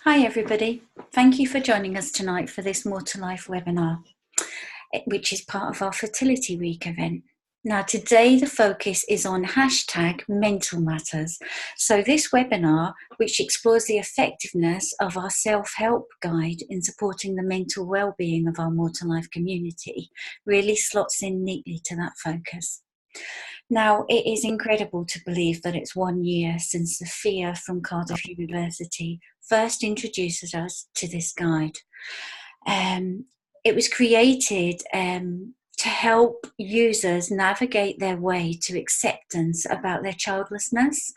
Hi everybody, thank you for joining us tonight for this More to Life webinar, which is part of our Fertility Week event. Now today the focus is on #mental matters. So this webinar, which explores the effectiveness of our self-help guide in supporting the mental well-being of our More to Life community, really slots in neatly to that focus. Now, it is incredible to believe that it's 1 year since Sophia from Cardiff University first introduced us to this guide. It was created to help users navigate their way to acceptance about their childlessness.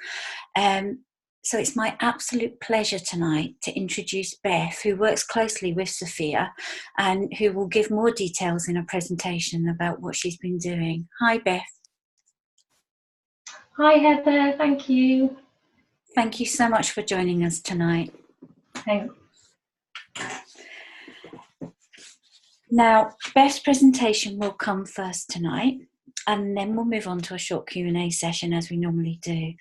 So it's my absolute pleasure tonight to introduce Beth, who works closely with Sophia and who will give more details in a presentation about what she's been doing. Hi, Beth. Hi Heather, thank you. Thank you so much for joining us tonight. Thanks. Now, Beth's presentation will come first tonight, and then we'll move on to a short Q&A session as we normally do.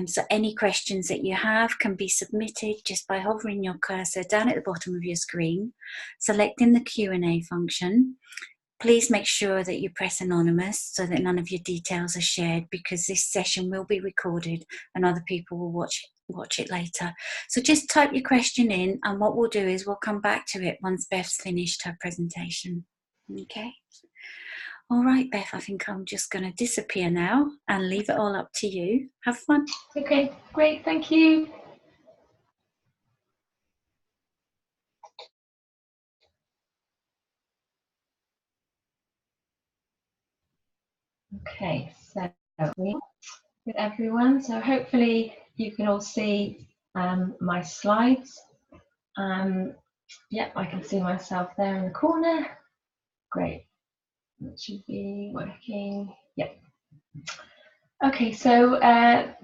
So any questions that you have can be submitted just by hovering your cursor down at the bottom of your screen, selecting the Q&A function. Please make sure that you press anonymous so that none of your details are shared, because this session will be recorded and other people will watch it later. So just type your question in, and what we'll do is we'll come back to it once Beth's finished her presentation. Okay. All right, Beth, I think I'm just going to disappear now and leave it all up to you. Have fun. Okay, great, thank you. Okay, so with everyone, so hopefully you can all see my slides. Yep, I can see myself there in the corner. Great, that should be working. Yep. Okay, so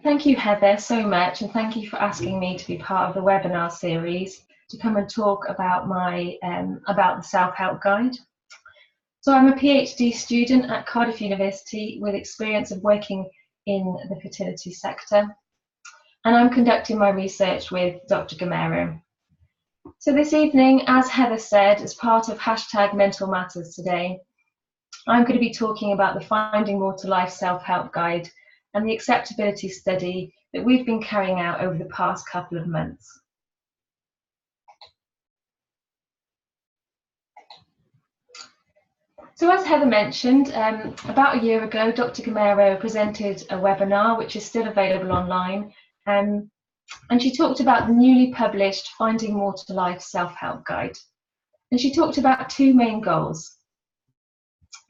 thank you Heather so much, and thank you for asking me to be part of the webinar series to come and talk about about the self-help guide. So I'm a PhD student at Cardiff University with experience of working in the fertility sector, and I'm conducting my research with Dr. Gamero. So this evening, as Heather said, as part of #mental matters today, I'm going to be talking about the Finding More to Life self-help guide and the acceptability study that we've been carrying out over the past couple of months. So as Heather mentioned, about a year ago, Dr. Gamero presented a webinar which is still available online, and she talked about the newly published Finding More to Life self-help guide. And she talked about two main goals.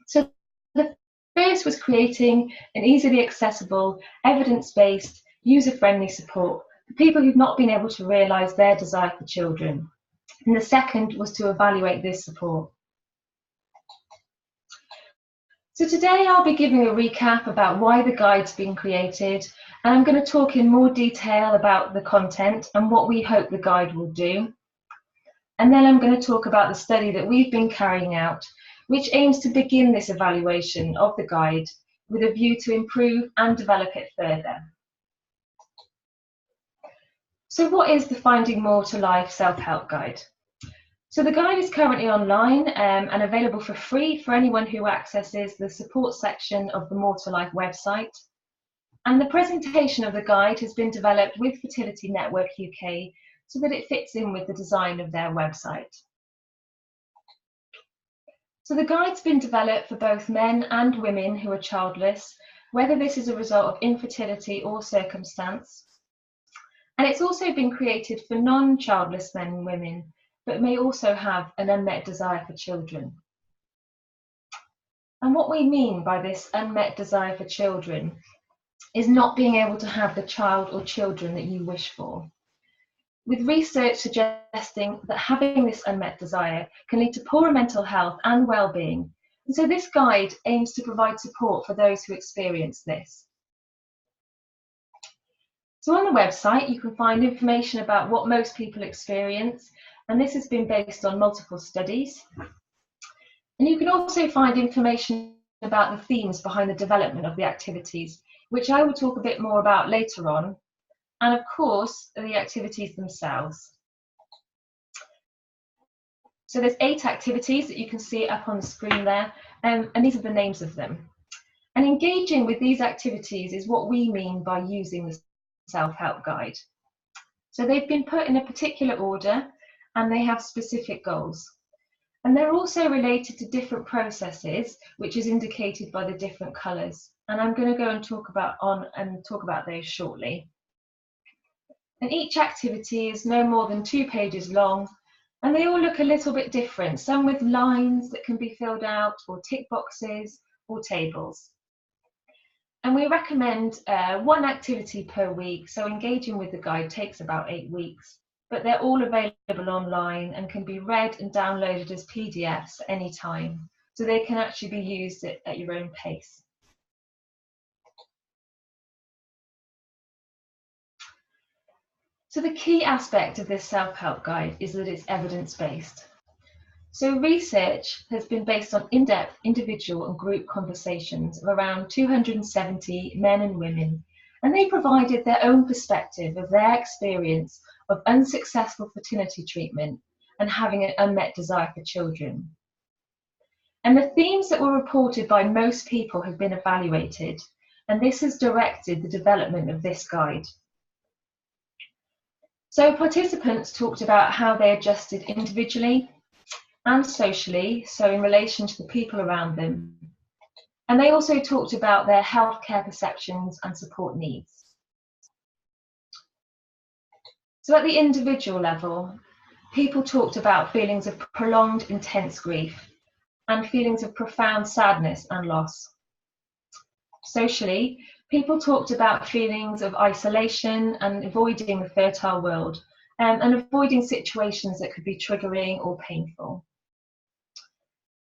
So the first was creating an easily accessible, evidence-based, user-friendly support for people who've not been able to realise their desire for children. And the second was to evaluate this support. So today I'll be giving a recap about why the guide's been created, and I'm going to talk in more detail about the content and what we hope the guide will do. And then I'm going to talk about the study that we've been carrying out, which aims to begin this evaluation of the guide with a view to improve and develop it further. So what is the Finding More to Life self-help guide? So the guide is currently online and available for free for anyone who accesses the support section of the More to Life website. And the presentation of the guide has been developed with Fertility Network UK so that it fits in with the design of their website. So the guide's been developed for both men and women who are childless, whether this is a result of infertility or circumstance. And it's also been created for non-childless men and women, but may also have an unmet desire for children. And what we mean by this unmet desire for children is not being able to have the child or children that you wish for, with research suggesting that having this unmet desire can lead to poorer mental health and well-being. And so this guide aims to provide support for those who experience this. So on the website, you can find information about what most people experience, and this has been based on multiple studies. And you can also find information about the themes behind the development of the activities, which I will talk a bit more about later on, and of course, the activities themselves. So there's 8 activities that you can see up on the screen there, and these are the names of them. And engaging with these activities is what we mean by using the self-help guide. So they've been put in a particular order and they have specific goals. And they're also related to different processes, which is indicated by the different colours. And I'm going to go and talk about those shortly. And each activity is no more than 2 pages long, and they all look a little bit different, some with lines that can be filled out, or tick boxes, or tables. And we recommend 1 activity per week, so engaging with the guide takes about 8 weeks, but they're all available online and can be read and downloaded as PDFs at any time, so they can actually be used at your own pace. So the key aspect of this self-help guide is that it's evidence-based. So research has been based on in-depth individual and group conversations of around 270 men and women, and they provided their own perspective of their experience of unsuccessful fertility treatment and having an unmet desire for children. And the themes that were reported by most people have been evaluated, and this has directed the development of this guide. So participants talked about how they adjusted individually and socially, so in relation to the people around them. And they also talked about their healthcare perceptions and support needs. So at the individual level, people talked about feelings of prolonged intense grief and feelings of profound sadness and loss. Socially, people talked about feelings of isolation and avoiding the fertile world, and avoiding situations that could be triggering or painful.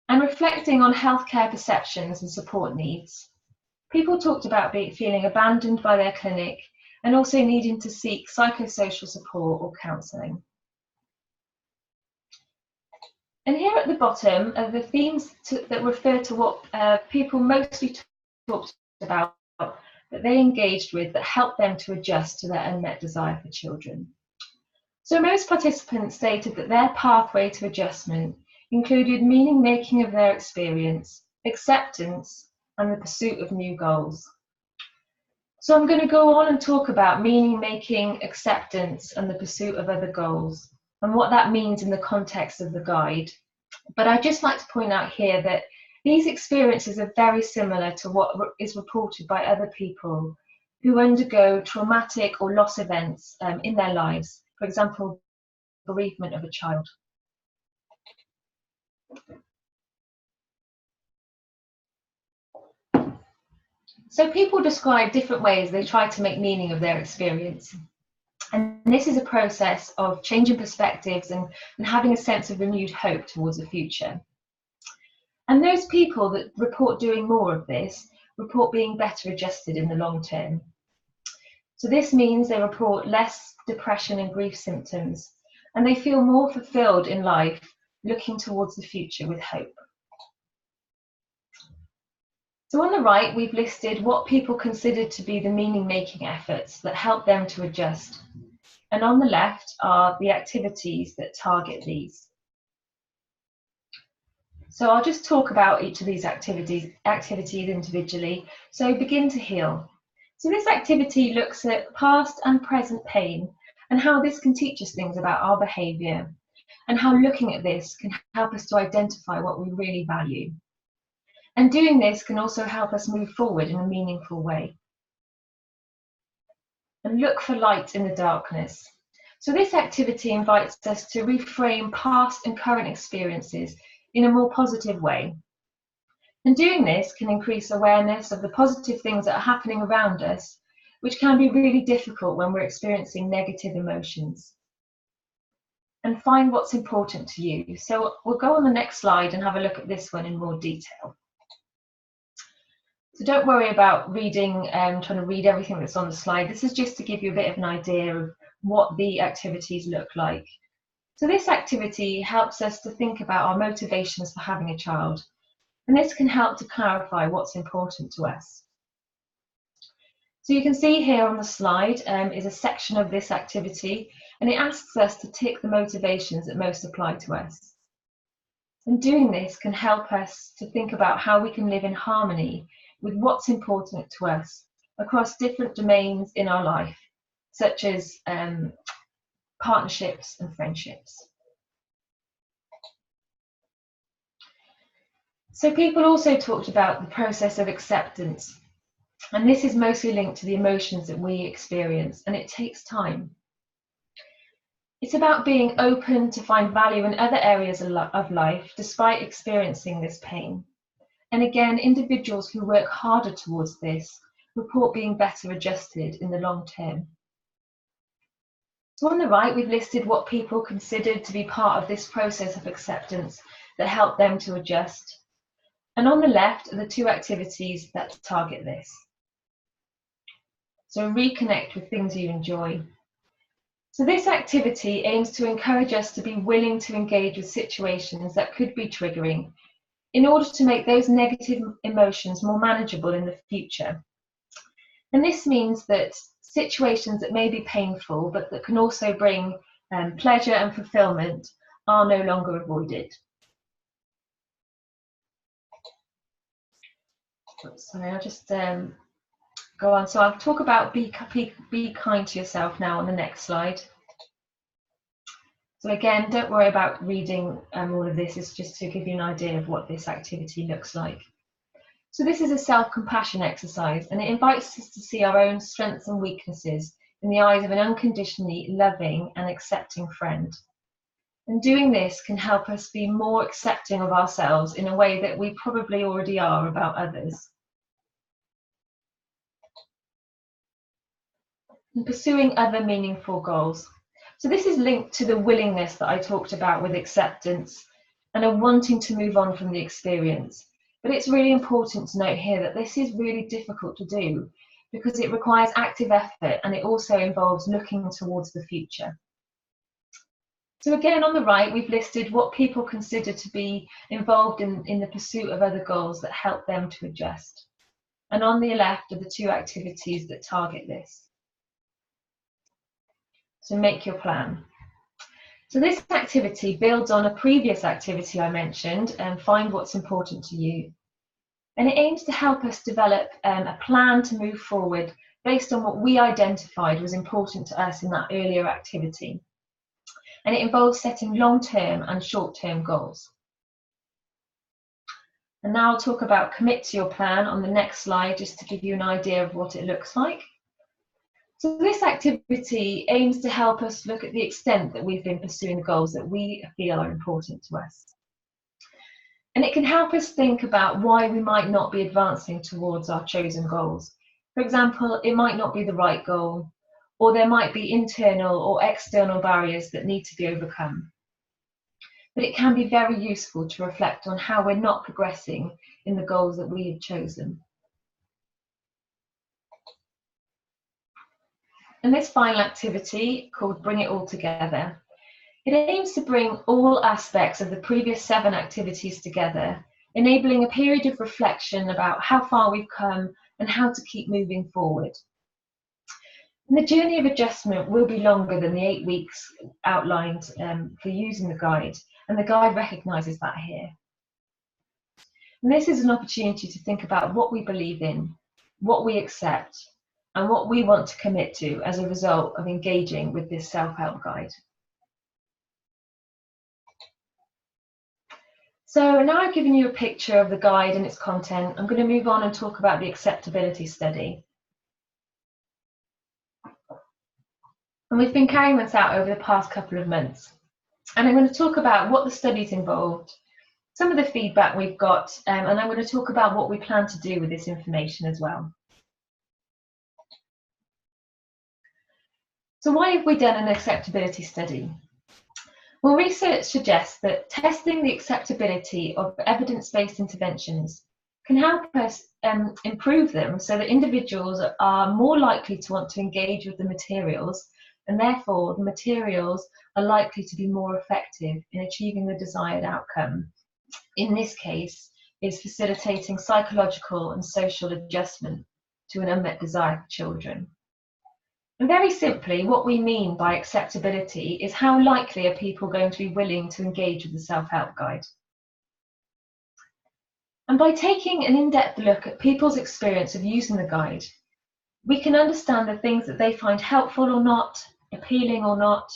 And reflecting on healthcare perceptions and support needs, people talked about feeling abandoned by their clinic and also needing to seek psychosocial support or counselling. And here at the bottom are the themes that refer to what people mostly talked about that they engaged with that helped them to adjust to their unmet desire for children. So most participants stated that their pathway to adjustment included meaning making of their experience, acceptance, and the pursuit of new goals. So I'm going to go on and talk about meaning making, acceptance, and the pursuit of other goals, and what that means in the context of the guide. But I'd just like to point out here that these experiences are very similar to what is reported by other people who undergo traumatic or loss events in their lives, for example, bereavement of a child. So people describe different ways they try to make meaning of their experience. And this is a process of changing perspectives and having a sense of renewed hope towards the future. And those people that report doing more of this report being better adjusted in the long term. So this means they report less depression and grief symptoms, and they feel more fulfilled in life, looking towards the future with hope. So on the right, we've listed what people considered to be the meaning-making efforts that help them to adjust. And on the left are the activities that target these. So I'll just talk about each of these activities individually. So begin to heal. So this activity looks at past and present pain and how this can teach us things about our behaviour, and how looking at this can help us to identify what we really value. And doing this can also help us move forward in a meaningful way. And look for light in the darkness. So this activity invites us to reframe past and current experiences in a more positive way. And doing this can increase awareness of the positive things that are happening around us, which can be really difficult when we're experiencing negative emotions. And find what's important to you. So we'll go on the next slide and have a look at this one in more detail. So don't worry about reading, trying to read everything that's on the slide. This is just to give you a bit of an idea of what the activities look like. So this activity helps us to think about our motivations for having a child, and this can help to clarify what's important to us. So you can see here on the slide is a section of this activity, and it asks us to tick the motivations that most apply to us. And doing this can help us to think about how we can live in harmony with what's important to us across different domains in our life, such as partnerships and friendships. So people also talked about the process of acceptance, and this is mostly linked to the emotions that we experience, and it takes time. It's about being open to find value in other areas of life despite experiencing this pain. And again, individuals who work harder towards this report being better adjusted in the long term. So on the right, we've listed what people considered to be part of this process of acceptance that helped them to adjust. And on the left are the two activities that target this. So reconnect with things you enjoy. So this activity aims to encourage us to be willing to engage with situations that could be triggering in order to make those negative emotions more manageable in the future. And this means that situations that may be painful but that can also bring pleasure and fulfillment are no longer avoided. Sorry, I'll just go on. So I'll talk about be kind to yourself now on the next slide. So again, don't worry about reading all of this. It's just to give you an idea of what this activity looks like. So this is a self-compassion exercise, and it invites us to see our own strengths and weaknesses in the eyes of an unconditionally loving and accepting friend. And doing this can help us be more accepting of ourselves in a way that we probably already are about others. And pursuing other meaningful goals. So this is linked to the willingness that I talked about with acceptance and a wanting to move on from the experience. But it's really important to note here that this is really difficult to do because it requires active effort, and it also involves looking towards the future. So again, on the right, we've listed what people consider to be involved in the pursuit of other goals that help them to adjust. And on the left are the two activities that target this. So make your plan. So this activity builds on a previous activity I mentioned, and find what's important to you. And it aims to help us develop a plan to move forward based on what we identified was important to us in that earlier activity. And it involves setting long-term and short-term goals. And now I'll talk about commit to your plan on the next slide, just to give you an idea of what it looks like. So this activity aims to help us look at the extent that we've been pursuing the goals that we feel are important to us. And it can help us think about why we might not be advancing towards our chosen goals. For example, it might not be the right goal, or there might be internal or external barriers that need to be overcome. But it can be very useful to reflect on how we're not progressing in the goals that we have chosen. And this final activity, called Bring It All Together, it aims to bring all aspects of the previous 7 activities together, enabling a period of reflection about how far we've come and how to keep moving forward. And the journey of adjustment will be longer than the 8 weeks outlined for using the guide, and the guide recognises that here. And this is an opportunity to think about what we believe in, what we accept, and what we want to commit to as a result of engaging with this self-help guide. So now I've given you a picture of the guide and its content, I'm going to move on and talk about the acceptability study. And we've been carrying this out over the past couple of months. And I'm going to talk about what the study's involved, some of the feedback we've got, and I'm going to talk about what we plan to do with this information as well. So why have we done an acceptability study? Well, research suggests that testing the acceptability of evidence-based interventions can help us improve them so that individuals are more likely to want to engage with the materials, and therefore the materials are likely to be more effective in achieving the desired outcome. In this case, is facilitating psychological and social adjustment to an unmet desire for children. And very simply, what we mean by acceptability is how likely are people going to be willing to engage with the self-help guide. And by taking an in-depth look at people's experience of using the guide, we can understand the things that they find helpful or not, appealing or not,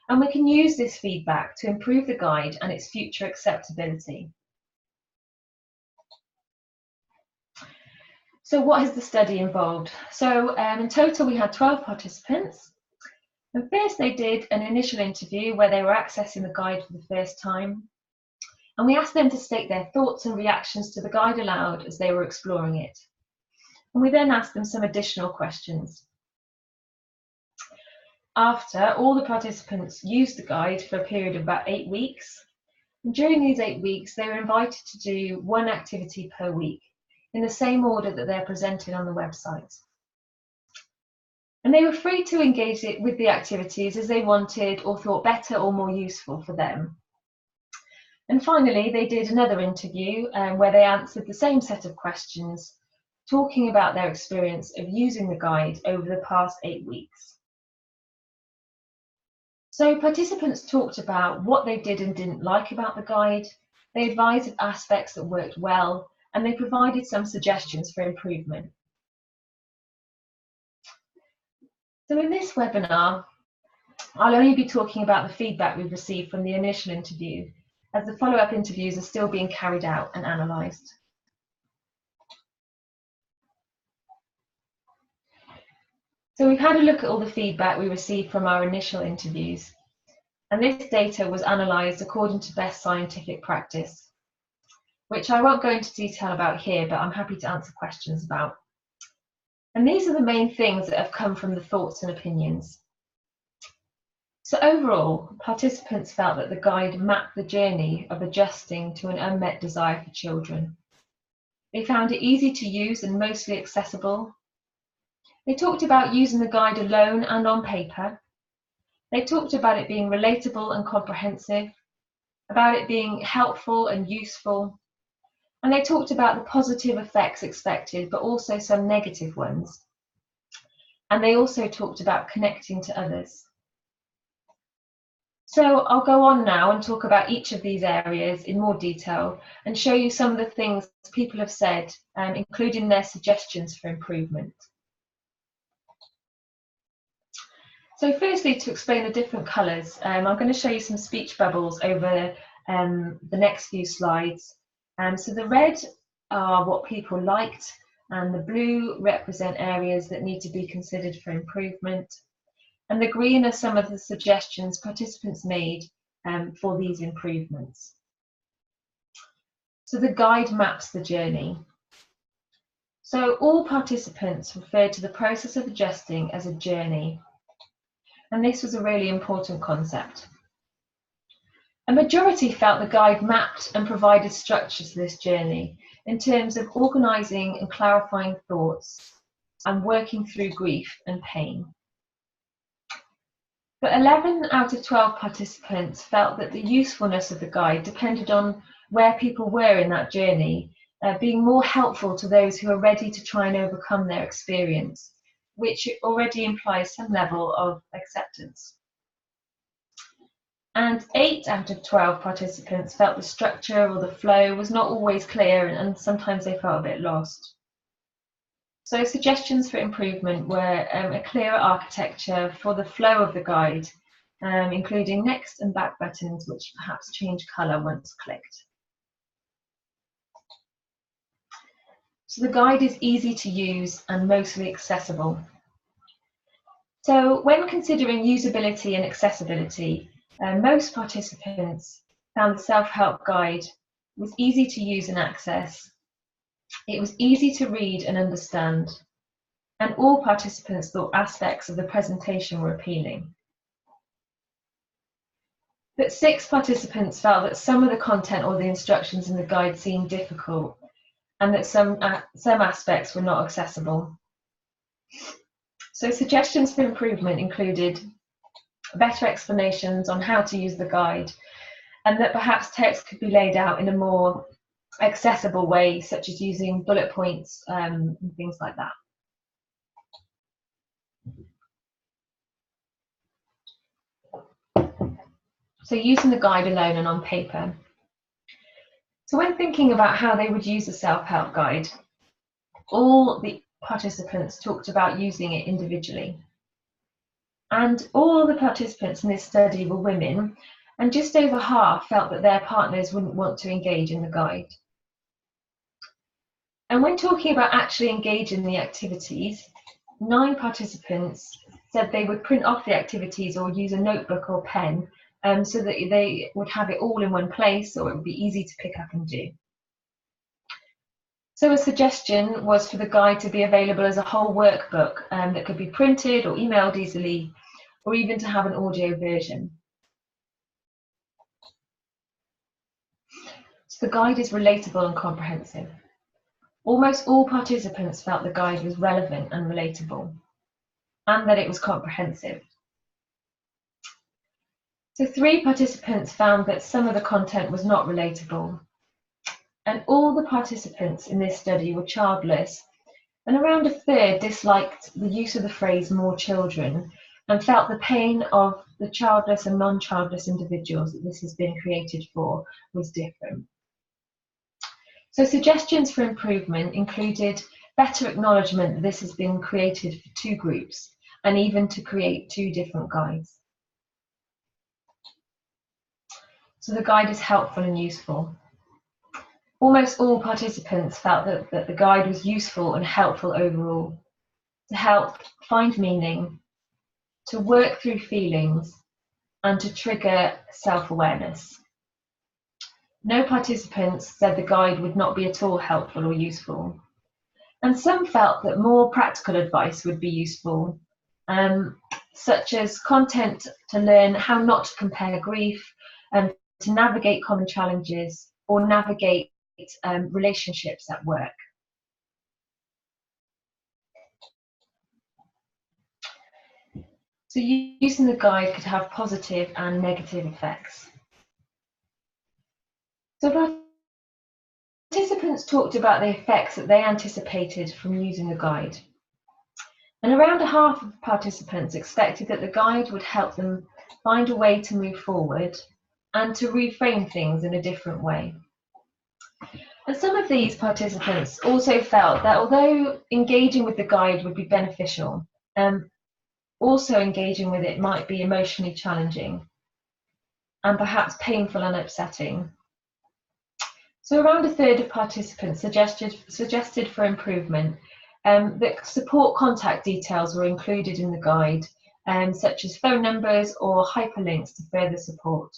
and we can use this feedback to improve the guide and its future acceptability. So what has the study involved? So in total we had 12 participants. And first they did an initial interview where they were accessing the guide for the first time. And we asked them to state their thoughts and reactions to the guide aloud as they were exploring it. And we then asked them some additional questions. After, all the participants used the guide for a period of about 8 weeks. And during these 8 weeks, they were invited to do one activity per week in the same order that they're presented on the website. And they were free to engage with the activities as they wanted or thought better or more useful for them. And finally, they did another interview where they answered the same set of questions, talking about their experience of using the guide over the past 8 weeks. So participants talked about what they did and didn't like about the guide, they advised of aspects that worked well, and they provided some suggestions for improvement. So in this webinar, I'll only be talking about the feedback we've received from the initial interview, as the follow-up interviews are still being carried out and analysed. So we've had a look at all the feedback we received from our initial interviews, and this data was analysed according to best scientific practice, which I won't go into detail about here, but I'm happy to answer questions about. And these are the main things that have come from the thoughts and opinions. So overall, participants felt that the guide mapped the journey of adjusting to an unmet desire for children. They found it easy to use and mostly accessible. They talked about using the guide alone and on paper. They talked about it being relatable and comprehensive, about it being helpful and useful, and they talked about the positive effects expected, but also some negative ones. And they also talked about connecting to others. So I'll go on now and talk about each of these areas in more detail and show you some of the things people have said, including their suggestions for improvement. So firstly, to explain the different colours, I'm going to show you some speech bubbles over the next few slides. So the red are what people liked, and the blue represent areas that need to be considered for improvement. And the green are some of the suggestions participants made for these improvements. So the guide maps the journey. So all participants referred to the process of adjusting as a journey. And this was a really important concept. A majority felt the guide mapped and provided structure to this journey in terms of organising and clarifying thoughts and working through grief and pain. But 11 out of 12 participants felt that the usefulness of the guide depended on where people were in that journey, being more helpful to those who are ready to try and overcome their experience, which already implies some level of acceptance. And 8 out of 12 participants felt the structure or the flow was not always clear, and sometimes they felt a bit lost. So suggestions for improvement were a clearer architecture for the flow of the guide, including next and back buttons, which perhaps change colour once clicked. So the guide is easy to use and mostly accessible. So when considering usability and accessibility, most participants found the self-help guide was easy to use and access. It was easy to read and understand, and all participants thought aspects of the presentation were appealing. But 6 participants felt that some of the content or the instructions in the guide seemed difficult, and that some aspects were not accessible. So suggestions for improvement included better explanations on how to use the guide, and that perhaps text could be laid out in a more accessible way, such as using bullet points and things like that. So using the guide alone and on paper. So when thinking about how they would use the self-help guide, all the participants talked about using it individually. And all the participants in this study were women, and just over half felt that their partners wouldn't want to engage in the guide. And when talking about actually engaging in the activities, 9 participants said they would print off the activities or use a notebook or pen so that they would have it all in one place, or it would be easy to pick up and do. So a suggestion was for the guide to be available as a whole workbook that could be printed or emailed easily, or even to have an audio version. So the guide is relatable and comprehensive. Almost all participants felt the guide was relevant and relatable, and that it was comprehensive. So 3 participants found that some of the content was not relatable. And all the participants in this study were childless, and around a third disliked the use of the phrase more children and felt the pain of the childless and non-childless individuals that this has been created for was different. So suggestions for improvement included better acknowledgement that this has been created for 2 groups, and even to create 2 different guides. So the guide is helpful and useful. Almost all participants felt that the guide was useful and helpful overall, to help find meaning, to work through feelings, and to trigger self-awareness. No participants said the guide would not be at all helpful or useful. And some felt that more practical advice would be useful, such as content to learn how not to compare grief, to navigate common challenges, or navigate relationships at work. So using the guide could have positive and negative effects. So participants talked about the effects that they anticipated from using the guide. And around a half of participants expected that the guide would help them find a way to move forward and to reframe things in a different way. And some of these participants also felt that although engaging with the guide would be beneficial, also engaging with it might be emotionally challenging and perhaps painful and upsetting. So around a third of participants suggested for improvement that support contact details were included in the guide, such as phone numbers or hyperlinks to further support.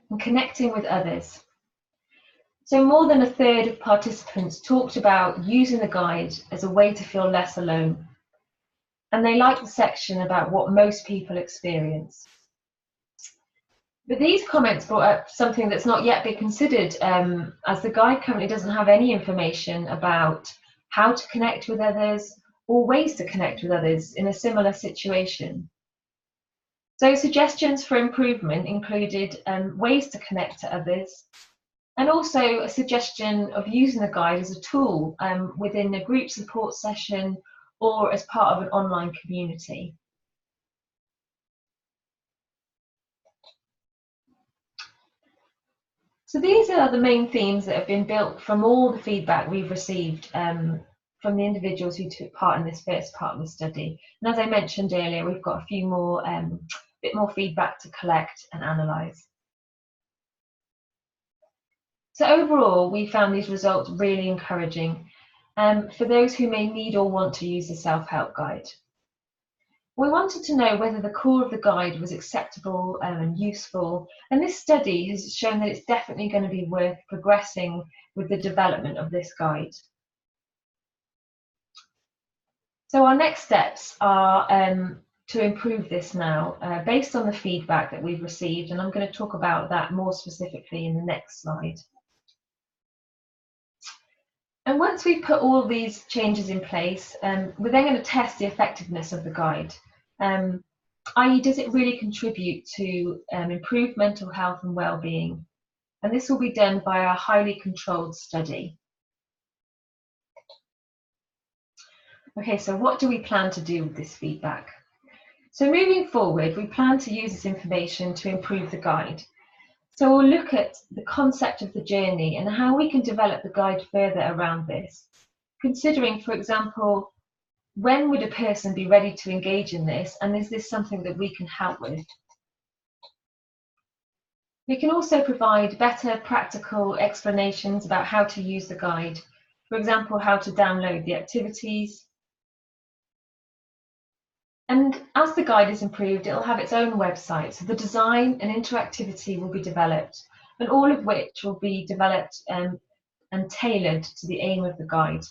And connecting with others. So more than a third of participants talked about using the guide as a way to feel less alone. And they liked the section about what most people experience. But these comments brought up something that's not yet been considered, as the guide currently doesn't have any information about how to connect with others or ways to connect with others in a similar situation. So suggestions for improvement included ways to connect to others, and also a suggestion of using the guide as a tool within a group support session or as part of an online community. So these are the main themes that have been built from all the feedback we've received from the individuals who took part in this first part of the study. And as I mentioned earlier, we've got a few more, bit more feedback to collect and analyse. So overall, we found these results really encouraging for those who may need or want to use the self-help guide. We wanted to know whether the core of the guide was acceptable and useful, and this study has shown that it's definitely going to be worth progressing with the development of this guide. So our next steps are to improve this now, based on the feedback that we've received, and I'm going to talk about that more specifically in the next slide. And once we've put all of these changes in place, we're then going to test the effectiveness of the guide. I.e., does it really contribute to improved mental health and well-being? And this will be done by a highly controlled study. Okay, so what do we plan to do with this feedback? So moving forward, we plan to use this information to improve the guide. So we'll look at the concept of the journey and how we can develop the guide further around this, considering, for example, when would a person be ready to engage in this, and is this something that we can help with? We can also provide better practical explanations about how to use the guide, for example, how to download the activities. And as the guide is improved, it'll have its own website, so the design and interactivity will be developed, and all of which will be developed and tailored to the aim of the guide.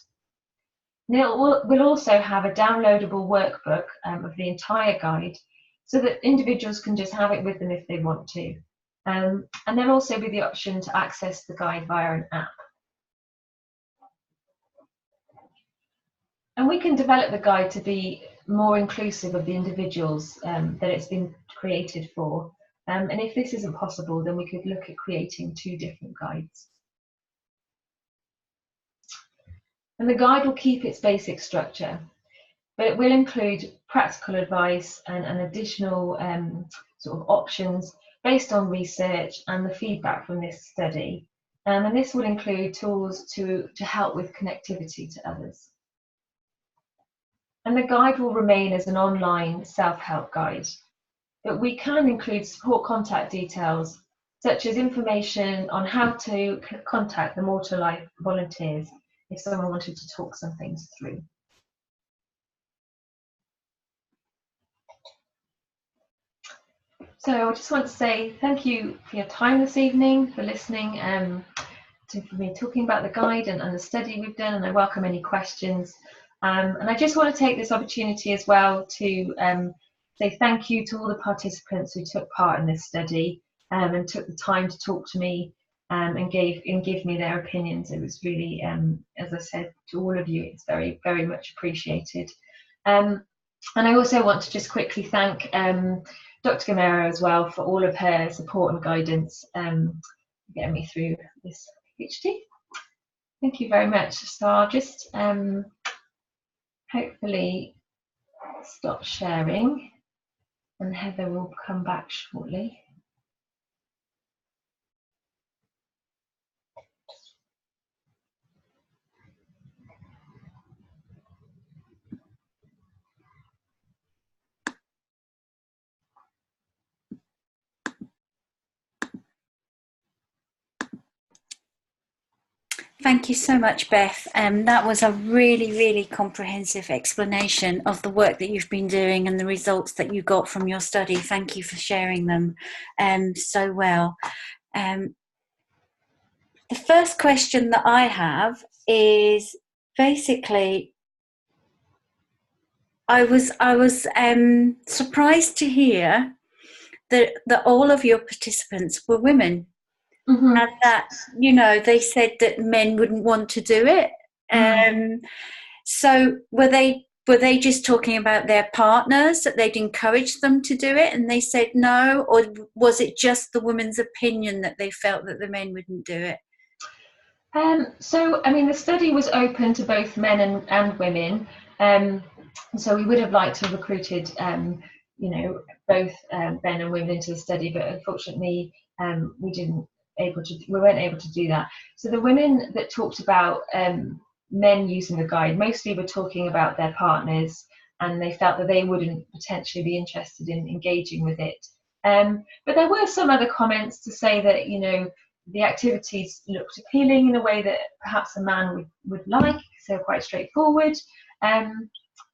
We'll also have a downloadable workbook of the entire guide, so that individuals can just have it with them if they want to. And there'll also be the option to access the guide via an app. And we can develop the guide to be more inclusive of the individuals that it's been created for. And if this isn't possible, then we could look at creating 2 different guides. And the guide will keep its basic structure, but it will include practical advice and additional sort of options based on research and the feedback from this study. And this will include tools to help with connectivity to others. And the guide will remain as an online self-help guide, but we can include support contact details, such as information on how to contact the More to Life volunteers if someone wanted to talk some things through. So I just want to say thank you for your time this evening, for listening for me talking about the guide and the study we've done, and I welcome any questions. And I just want to take this opportunity as well to say thank you to all the participants who took part in this study and took the time to talk to me and give me their opinions. It was really, as I said to all of you, it's very, very much appreciated. And I also want to just quickly thank Dr. Gamera as well for all of her support and guidance getting me through this PhD. Thank you very much. So I'll just hopefully stop sharing, and Heather will come back shortly. Thank you so much, Beth. That was a really, really comprehensive explanation of the work that you've been doing and the results that you got from your study. Thank you for sharing them so well. The first question that I have is basically, I was surprised to hear that all of your participants were women. Mm-hmm. And that, you know, they said that men wouldn't want to do it. So were they just talking about their partners, that they'd encouraged them to do it and they said no, or was it just the woman's opinion that they felt that the men wouldn't do it? So, I mean, the study was open to both men and women. So we would have liked to have recruited, you know, both men and women into the study, but unfortunately, we weren't able to do that. So the women that talked about men using the guide mostly were talking about their partners, and they felt that they wouldn't potentially be interested in engaging with it. But there were some other comments to say that, you know, the activities looked appealing in a way that perhaps a man would like, so quite straightforward.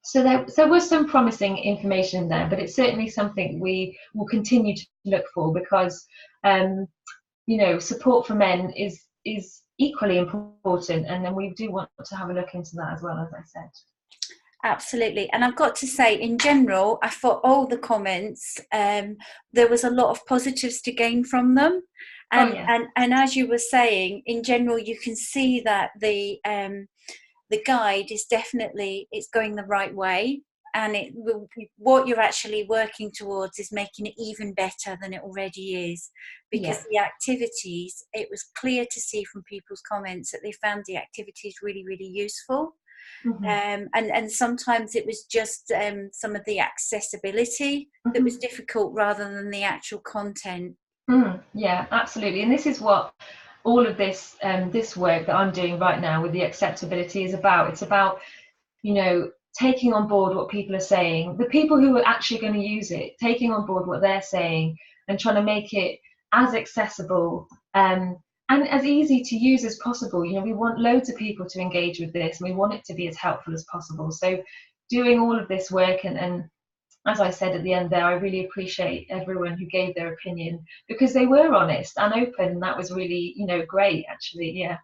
So there was some promising information there, but it's certainly something we will continue to look for, because you know, support for men is equally important, and then we do want to have a look into that as well, as I said. Absolutely. And I've got to say, in general, I thought all the comments, there was a lot of positives to gain from them. And, and as you were saying, in general, you can see that the guide is definitely, it's going the right way. And what you're actually working towards is making it even better than it already is. Because the activities, it was clear to see from people's comments that they found the activities really, really useful. And sometimes it was just some of the accessibility that was difficult rather than the actual content. Yeah, absolutely. And this is what all of this this work that I'm doing right now with the acceptability is about. It's about, you know, taking on board what people are saying, the people who are actually going to use it, taking on board what they're saying and trying to make it as accessible and as easy to use as possible. You know, we want loads of people to engage with this, and we want it to be as helpful as possible. So doing all of this work, and as I said at the end there, I really appreciate everyone who gave their opinion, because they were honest and open, and that was really, you know, great actually. Yeah.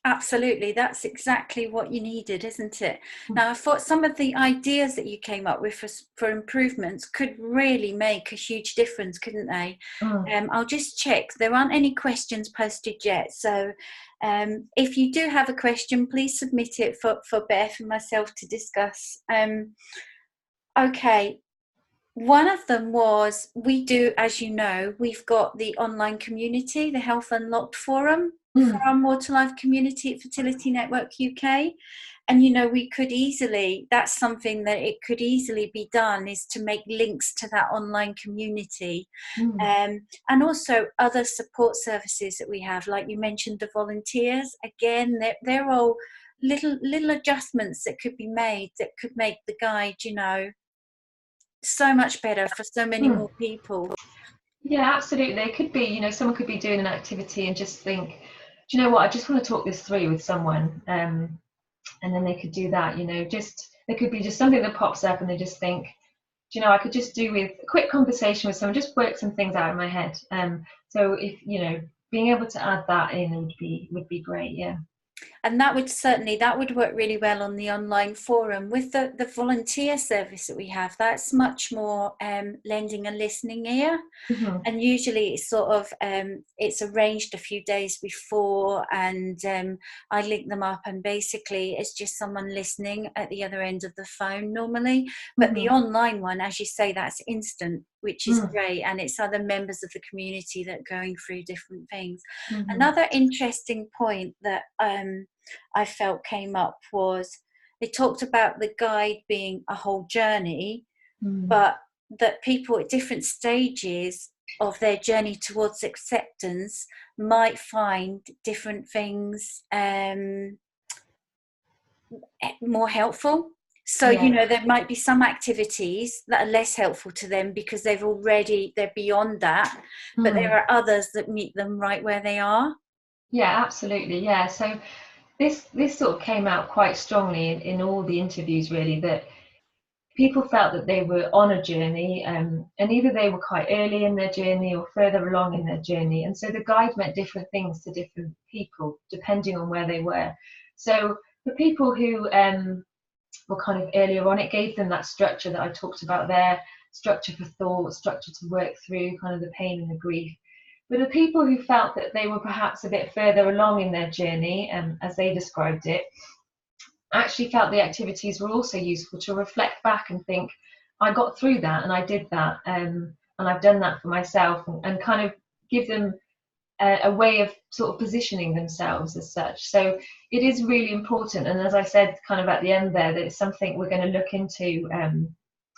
Absolutely, that's exactly what you needed, isn't it? Now, I thought some of the ideas that you came up with for improvements could really make a huge difference, couldn't they? I'll just check. There aren't any questions posted yet. So if you do have a question, please submit it for Beth and myself to discuss. Okay. One of them was, we do, as you know, we've got the online community, the Health Unlocked Forum for our More to Life community at Fertility Network UK. And, you know, we could easily, that's something that it could easily be done, is to make links to that online community. And also other support services that we have, like you mentioned, the volunteers. Again, they're all little adjustments that could be made that could make the guide, you know, so much better for so many more people. Yeah, absolutely. They could be, you know, someone could be doing an activity and just think, do you know what, I just want to talk this through with someone. And then they could do that, you know, just, there could be just something that pops up and they just think, do you know, I could just do with a quick conversation with someone, just work some things out in my head. So if, you know, being able to add that in would be great. Yeah. And that would work really well on the online forum. With the volunteer service that we have, that's much more lending a listening ear. And usually it's sort of it's arranged a few days before, and I link them up, and basically it's just someone listening at the other end of the phone normally. But the online one, as you say, that's instant, which is great, and it's other members of the community that are going through different things. Another interesting point that I felt came up was, they talked about the guide being a whole journey, but that people at different stages of their journey towards acceptance might find different things more helpful. So, you know, there might be some activities that are less helpful to them because they're beyond that, but there are others that meet them right where they are. Yeah, absolutely. Yeah. So this sort of came out quite strongly in all the interviews, really, that people felt that they were on a journey, and either they were quite early in their journey or further along in their journey. And so the guide meant different things to different people, depending on where they were. So the people who were kind of earlier on, it gave them that structure that I talked about there, structure for thought, structure to work through kind of the pain and the grief. But the people who felt that they were perhaps a bit further along in their journey, as they described it, actually felt the activities were also useful to reflect back and think, I got through that and I did that, and I've done that for myself, and kind of give them a way of sort of positioning themselves as such. So it is really important, and as I said kind of at the end there, that it's something we're going to look into,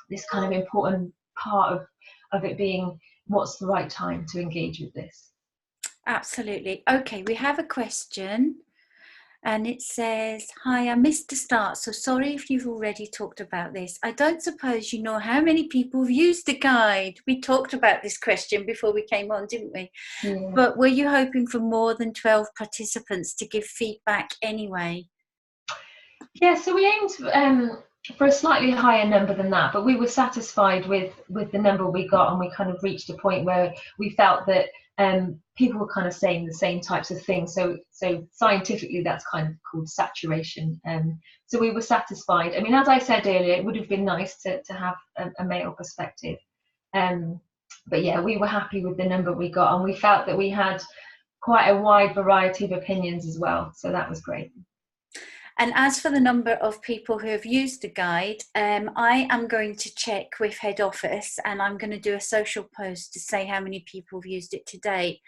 this kind of important part of it being, what's the right time to engage with this. Absolutely. Okay, we have a question. And it says, hi, I missed the start, so sorry if you've already talked about this. I don't suppose you know how many people have used the guide. We talked about this question before we came on, didn't we? Yeah. But were you hoping for more than 12 participants to give feedback anyway? Yeah, so we aimed for a slightly higher number than that, but we were satisfied with the number we got, and we kind of reached a point where we felt that people were kind of saying the same types of things. So scientifically, that's kind of called saturation. So we were satisfied. I mean, as I said earlier, it would have been nice to have a male perspective. But yeah, we were happy with the number we got, and we felt that we had quite a wide variety of opinions as well. So that was great. And as for the number of people who have used the guide, I am going to check with head office, and I'm going to do a social post to say how many people have used it to date.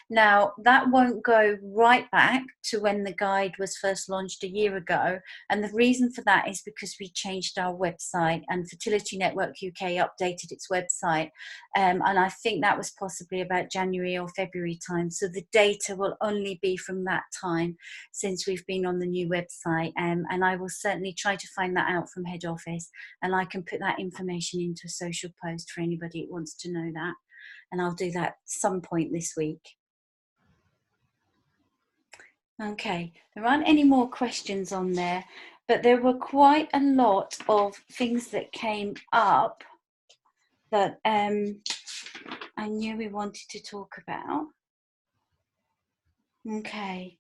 Now, that won't go right back to when the guide was first launched a year ago. And the reason for that is because we changed our website, and Fertility Network UK updated its website. And I think that was possibly about January or February time. So the data will only be from that time, since we've been on the new website. And I will certainly try to find that out from head office, and I can put that information into a social post for anybody who wants to know that, and I'll do that some point this week. Okay, there aren't any more questions on there, but there were quite a lot of things that came up that I knew we wanted to talk about. Okay.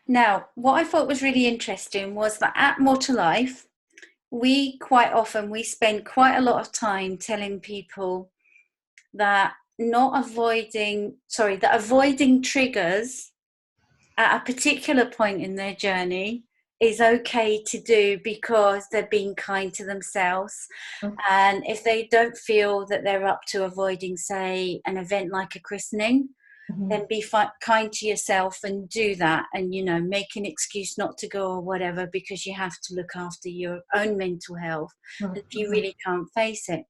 Now, what I thought was really interesting was that at More to Life, we spend quite a lot of time telling people that avoiding triggers at a particular point in their journey is okay to do, because they're being kind to themselves. And if they don't feel that they're up to avoiding, say, an event like a christening, then be kind to yourself and do that, and make an excuse not to go or whatever, because you have to look after your own mental health if you really can't face it.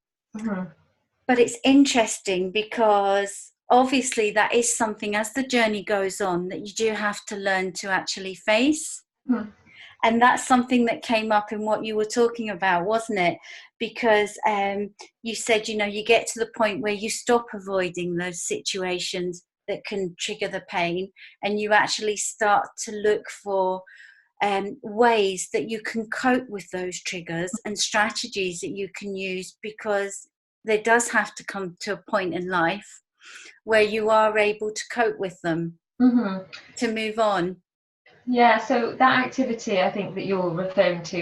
But it's interesting because obviously that is something, as the journey goes on, that you do have to learn to actually face. And that's something that came up in what you were talking about, wasn't it? Because you said, you get to the point where you stop avoiding those situations that can trigger the pain, and you actually start to look for ways that you can cope with those triggers and strategies that you can use, because there does have to come to a point in life where you are able to cope with them to move on. Yeah, so that activity I think that you're referring to,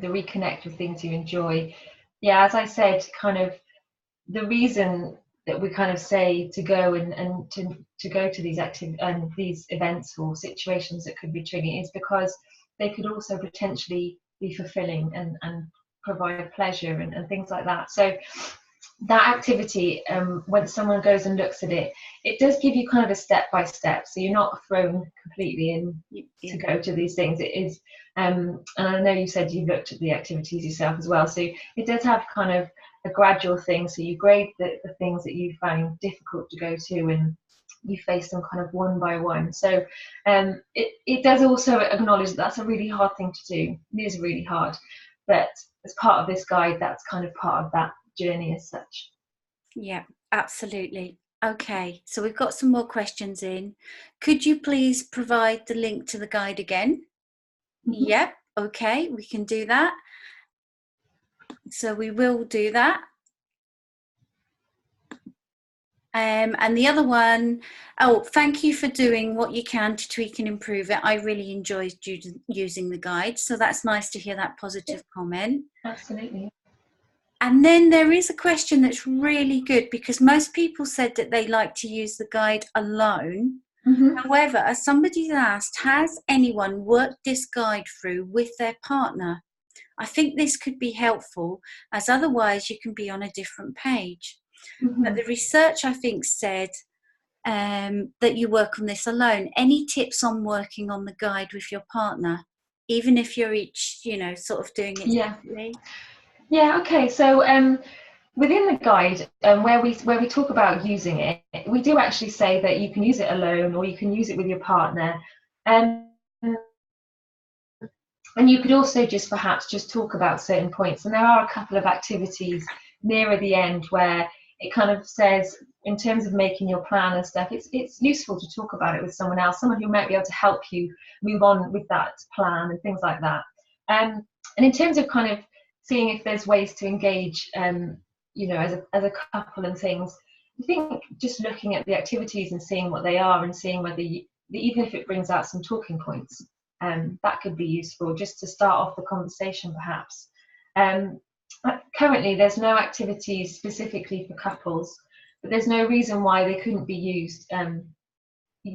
the Reconnect with things you enjoy. Yeah, as I said, kind of the reason that we kind of say to go and to go to these these events or situations that could be triggering is because they could also potentially be fulfilling and provide pleasure and things like that. So that activity, when someone goes and looks at it, it does give you kind of a step by step, so you're not thrown completely in to go to these things. It is, and I know you said you've looked at the activities yourself as well, so it does have kind of a gradual thing. So you grade the things that you find difficult to go to, and you face them kind of one by one. So it does also acknowledge that that's a really hard thing to do. It is really hard, but as part of this guide, that's kind of part of that journey as such. Yeah, absolutely. Okay, so we've got some more questions in. Could you please provide the link to the guide again? Yep, okay, we can do that. So we will do that. And the other one, thank you for doing what you can to tweak and improve it. I really enjoyed using the guide. So that's nice to hear that positive comment. Absolutely. And then there is a question that's really good, because most people said that they like to use the guide alone. However, as somebody asked, has anyone worked this guide through with their partner? I think this could be helpful, as otherwise you can be on a different page. But the research, I think, said that you work on this alone. Any tips on working on the guide with your partner, even if you're each, sort of doing it separately? Yeah, okay. So within the guide, where we talk about using it, we do actually say that you can use it alone or you can use it with your partner. And you could also just perhaps just talk about certain points. And there are a couple of activities nearer the end where it kind of says, in terms of making your plan and stuff, it's useful to talk about it with someone else, someone who might be able to help you move on with that plan and things like that. And in terms of kind of seeing if there's ways to engage, as a couple and things, I think just looking at the activities and seeing what they are and seeing whether even if it brings out some talking points, that could be useful just to start off the conversation perhaps. Currently there's no activities specifically for couples, but there's no reason why they couldn't be used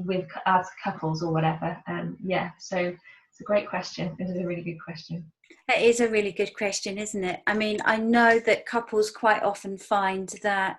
with as couples or whatever. Yeah, so it's a great question. It is a really good question. It is a really good question, isn't it? I mean, I know that couples quite often find that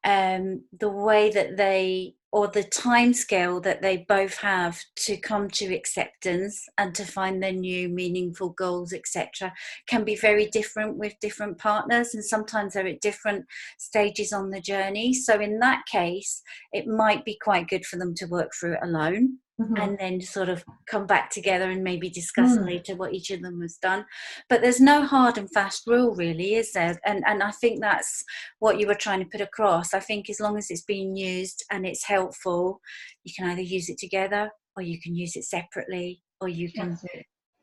the way that they, or the time scale that they both have to come to acceptance and to find their new meaningful goals, etc., can be very different with different partners, and sometimes they're at different stages on the journey. So in that case, it might be quite good for them to work through it alone. Mm-hmm. And then sort of come back together and maybe discuss later what each of them has done. But there's no hard and fast rule, really, is there? And I think that's what you were trying to put across. I think as long as it's being used and it's helpful, you can either use it together, or you can use it separately, or you can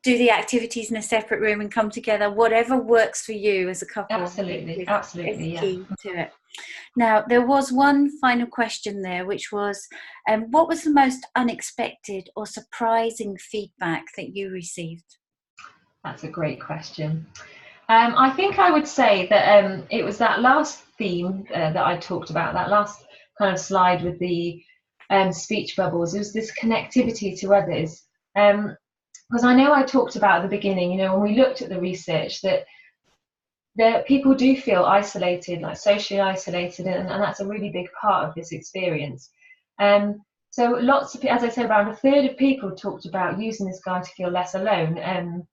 do the activities in a separate room and come together. Whatever works for you as a couple. Absolutely, is key to it. Now, there was one final question there, which was, what was the most unexpected or surprising feedback that you received? That's a great question. I think I would say that it was that last theme that I talked about, that last kind of slide with the speech bubbles. It was this connectivity to others. Because I know I talked about at the beginning, you know, when we looked at the research, that people do feel isolated, like socially isolated, and that's a really big part of this experience. So lots of, as I said, around a third of people talked about using this guide to feel less alone. And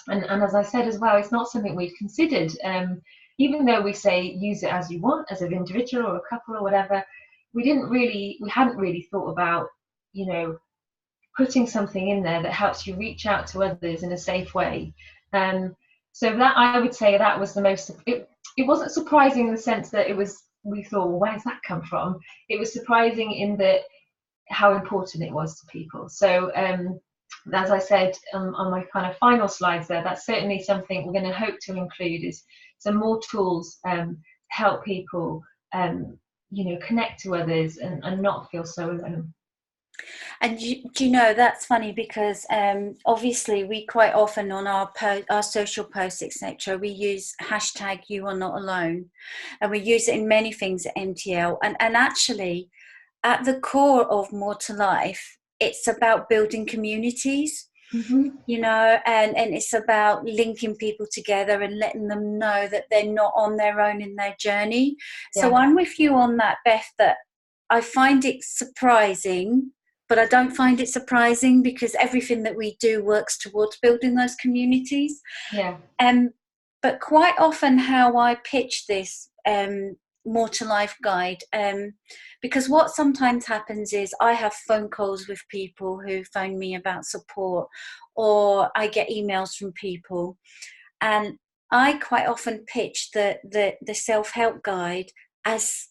as I said as well, it's not something we've considered. Even though we say use it as you want, as an individual or a couple or whatever, we hadn't really thought about, you know, putting something in there that helps you reach out to others in a safe way. So that, I would say, that was the most, it wasn't surprising in the sense that it was, we thought, well, where's that come from? It was surprising in that how important it was to people. So as I said on my kind of final slides there, that's certainly something we're going to hope to include, is some more tools to help people, you know, connect to others and not feel so alone. And do you know, that's funny because obviously we quite often on our social posts, etc., we use hashtag you are not alone, and we use it in many things at MTL. And actually, at the core of More to Life, it's about building communities. Mm-hmm. You know, and it's about linking people together and letting them know that they're not on their own in their journey. Yeah. So I'm with you on that, Beth, that I find it surprising, but I don't find it surprising because everything that we do works towards building those communities. Yeah. But quite often how I pitch this More to Life guide, because what sometimes happens is I have phone calls with people who phone me about support, or I get emails from people, and I quite often pitch the self-help guide as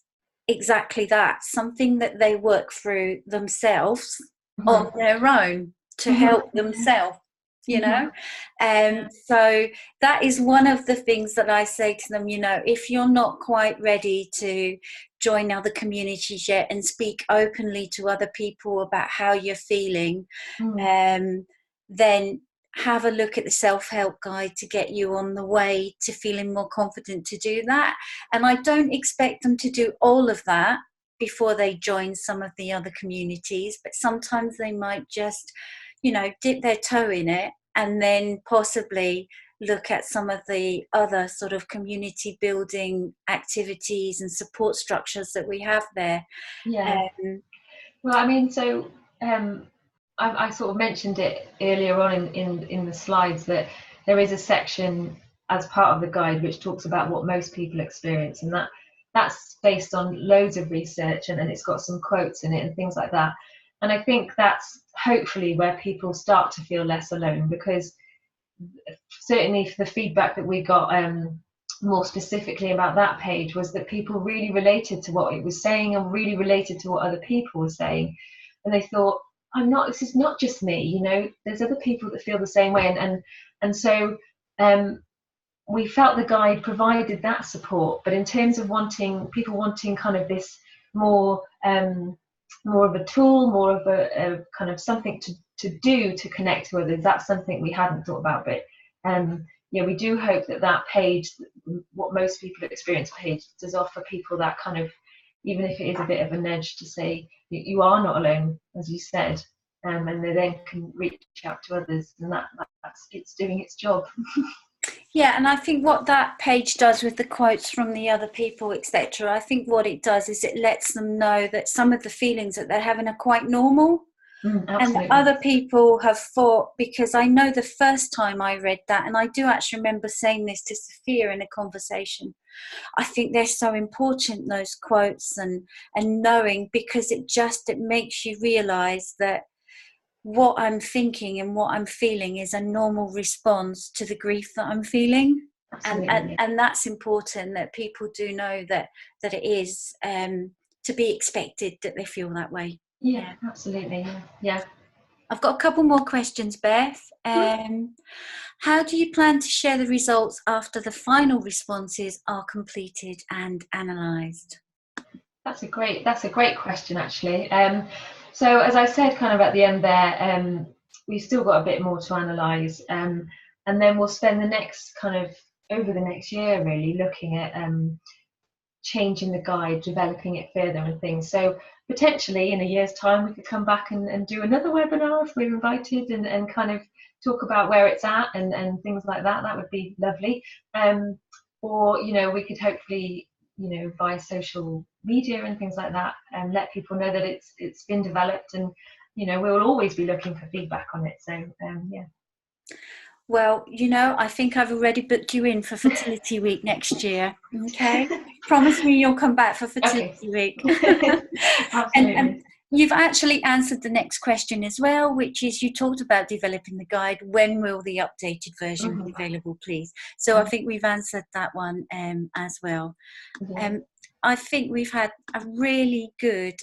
exactly that, something that they work through themselves on their own to help themselves, you know. So that is one of the things that I say to them, you know, if you're not quite ready to join other communities yet and speak openly to other people about how you're feeling, then have a look at the self-help guide to get you on the way to feeling more confident to do that. And I don't expect them to do all of that before they join some of the other communities, but sometimes they might just, you know, dip their toe in it and then possibly look at some of the other sort of community building activities and support structures that we have there. Yeah. Well, I mean, so I sort of mentioned it earlier on in the slides that there is a section as part of the guide which talks about what most people experience, and that's based on loads of research, and it's got some quotes in it and things like that. And I think that's hopefully where people start to feel less alone, because certainly the feedback that we got more specifically about that page was that people really related to what it was saying and really related to what other people were saying, and they thought, this is not just me, you know, there's other people that feel the same way, and so we felt the guide provided that support. But in terms of people wanting kind of this more of a tool, more of a kind of something to do to connect to others, that's something we hadn't thought about. But yeah, we do hope that page, what most people experience page, does offer people that kind of even if it is a bit of a nudge to say you are not alone, as you said, and they then can reach out to others, and that's it's doing its job. Yeah, and I think what that page does with the quotes from the other people, etc., I think what it does is it lets them know that some of the feelings that they're having are quite normal. And other people have thought, because I know the first time I read that, and I do actually remember saying this to Sophia in a conversation, I think they're so important, those quotes, and knowing, because it makes you realise that what I'm thinking and what I'm feeling is a normal response to the grief that I'm feeling. And that's important, that people do know that it is to be expected that they feel that way. Yeah, absolutely. Yeah. I've got a couple more questions, Beth. How do you plan to share the results after the final responses are completed and analysed? That's a great question, actually. So as I said kind of at the end there, we've still got a bit more to analyse, and then we'll spend the next over the next year really looking at changing the guide, developing it further and things. So potentially in a year's time we could come back and do another webinar if we're invited, and kind of talk about where it's at and things like that. That would be lovely. Or we could hopefully via social media and things like that, and let people know that it's been developed, and we'll always be looking for feedback on it. So yeah. Well, I think I've already booked you in for Fertility Week next year. Okay, promise me you'll come back for Fertility Week. Absolutely. And you've actually answered the next question as well, which is, you talked about developing the guide. When will the updated version be available, please? So I think we've answered that one as well. I think we've had a really good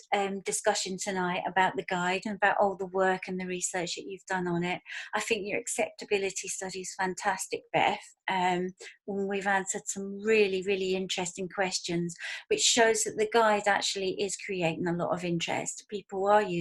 discussion tonight about the guide and about all the work and the research that you've done on it. I think your acceptability study is fantastic, Beth. We've answered some really, really interesting questions, which shows that the guide actually is creating a lot of interest. People are using